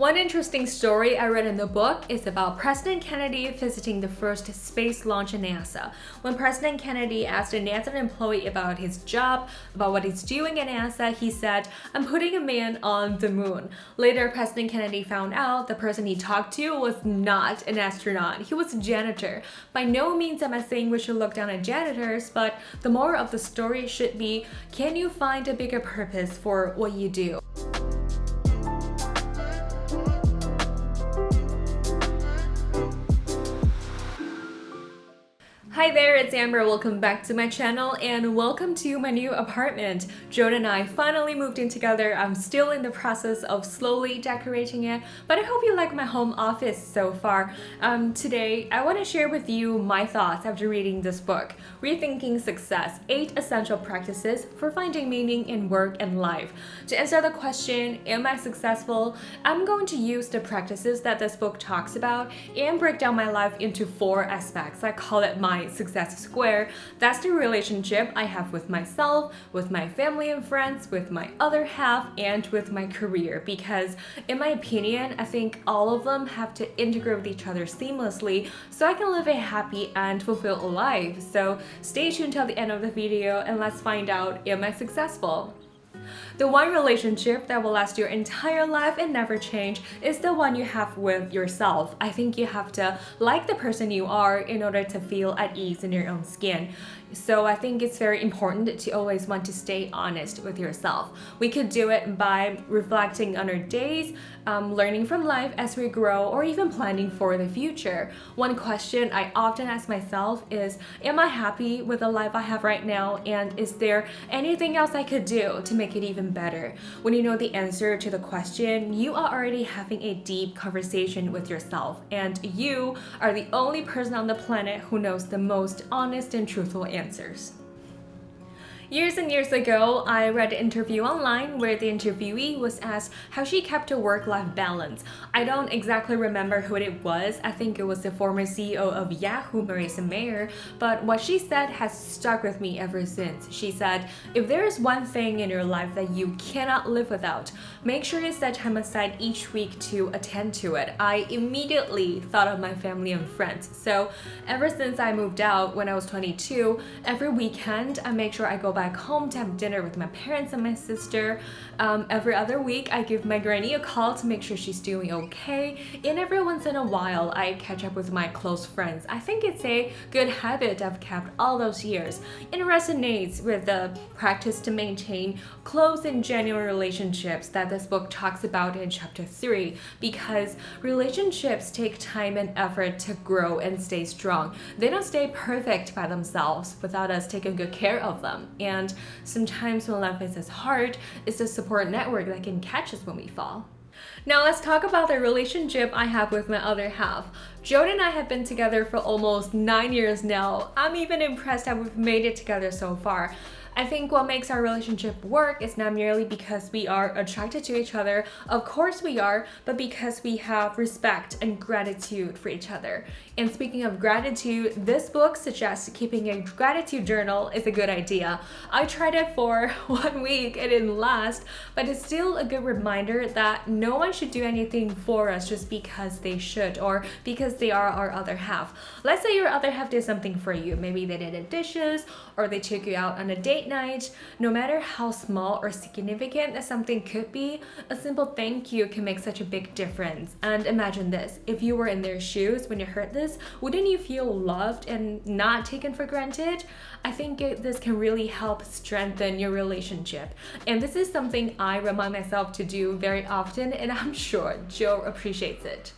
One interesting story I read in the book is about President Kennedy visiting the first space launch in NASA. When President Kennedy asked a NASA employee about his job, about what he's doing at NASA, he said, "I'm putting a man on the moon." Later, President Kennedy found out the person he talked to was not an astronaut. He was a janitor. By no means am I saying we should look down on janitors, but the moral of the story should be, can you find a bigger purpose for what you do? Hi there, it's Amber. Welcome back to my channel and welcome to my new apartment. Joan and I finally moved in together. I'm still in the process of slowly decorating it, but I hope you like my home office so far. Today, I want to share with you my thoughts after reading this book, Rethinking Success, 8 Essential Practices for Finding Meaning in Work and Life. To answer the question, am I successful? I'm going to use the practices that this book talks about and break down my life into 4 aspects. I call it my success square. That's the relationship I have with myself, with my family and friends, with my other half, and with my career. Because in my opinion, I think all of them have to integrate with each other seamlessly so I can live a happy and fulfilled life. So stay tuned till the end of the video and let's find out, am I successful? The one relationship that will last your entire life and never change is the one you have with yourself. I think you have to like the person you are in order to feel at ease in your own skin. So I think it's very important to always want to stay honest with yourself. We could do it by reflecting on our days, learning from life as we grow, or even planning for the future. One question I often ask myself is, am I happy with the life I have right now? And is there anything else I could do to make it even better? When you know the answer to the question, you are already having a deep conversation with yourself. And you are the only person on the planet who knows the most honest and truthful answers. Years and years ago, I read an interview online where the interviewee was asked how she kept a work-life balance. I don't exactly remember who it was. I think it was the former CEO of Yahoo, Marissa Mayer, but what she said has stuck with me ever since. She said, if there is one thing in your life that you cannot live without, make sure you set time aside each week to attend to it. I immediately thought of my family and friends. So ever since I moved out when I was 22, every weekend I make sure I go back home to have dinner with my parents and my sister. Every other week I give my granny a call to make sure she's doing okay, and every once in a while I catch up with my close friends. I think it's a good habit I've kept all those years. It resonates with the practice to maintain close and genuine relationships that this book talks about in chapter 3, because relationships take time and effort to grow and stay strong. They don't stay perfect by themselves without us taking good care of them. And sometimes when life is hard, it's the support network that can catch us when we fall. Now let's talk about the relationship I have with my other half. Joan and I have been together for almost 9 years now. I'm even impressed that we've made it together so far. I think what makes our relationship work is not merely because we are attracted to each other, of course we are, but because we have respect and gratitude for each other. And speaking of gratitude, this book suggests keeping a gratitude journal is a good idea. I tried it for 1 week, it didn't last, but it's still a good reminder that no one should do anything for us just because they should or because they are our other half. Let's say your other half did something for you. Maybe they did the dishes or they took you out on a date night. No matter how small or significant that something could be, a simple thank you can make such a big difference. And imagine this, if you were in their shoes when you heard this, wouldn't you feel loved and not taken for granted? I think this can really help strengthen your relationship. And this is something I remind myself to do very often, and I'm sure Joe appreciates it.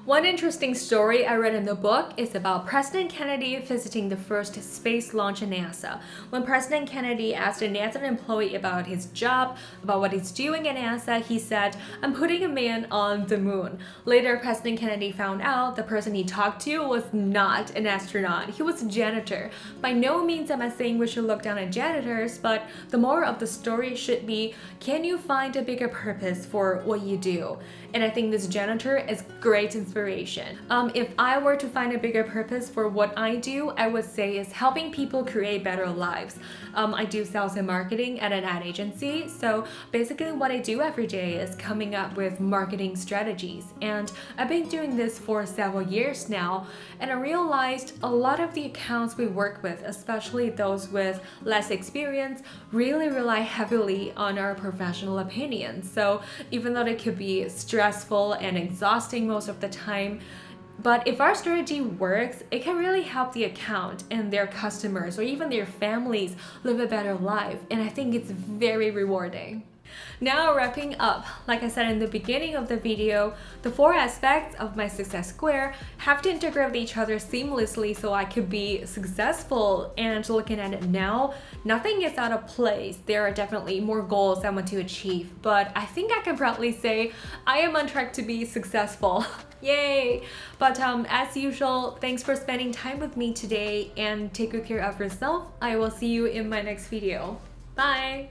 One interesting story I read in the book is about President Kennedy visiting the first space launch in NASA. When President Kennedy asked a NASA employee about his job, about what he's doing at NASA, he said, "I'm putting a man on the moon." Later, President Kennedy found out the person he talked to was not an astronaut. He was a janitor. By no means am I saying we should look down on janitors, but the moral of the story should be, can you find a bigger purpose for what you do? and I think this janitor is great inspiration. If I were to find a bigger purpose for what I do, I would say is helping people create better lives. I do sales and marketing at an ad agency, so basically what I do every day is coming up with marketing strategies, and I've been doing this for several years now, and I realized a lot of the accounts we work with, especially those with less experience, really rely heavily on our professional opinions. So even though it could be stressful and exhausting most of the time, but if our strategy works, it can really help the account and their customers or even their families live a better life, and I think it's very rewarding. Now wrapping up, like I said in the beginning of the video, the 4 aspects of my success square have to integrate with each other seamlessly so I could be successful. And looking at it now, nothing is out of place. There are definitely more goals I want to achieve, but I think I can proudly say I am on track to be successful. Yay! But as usual, thanks for spending time with me today, and take good care of yourself. I will see you in my next video. Bye!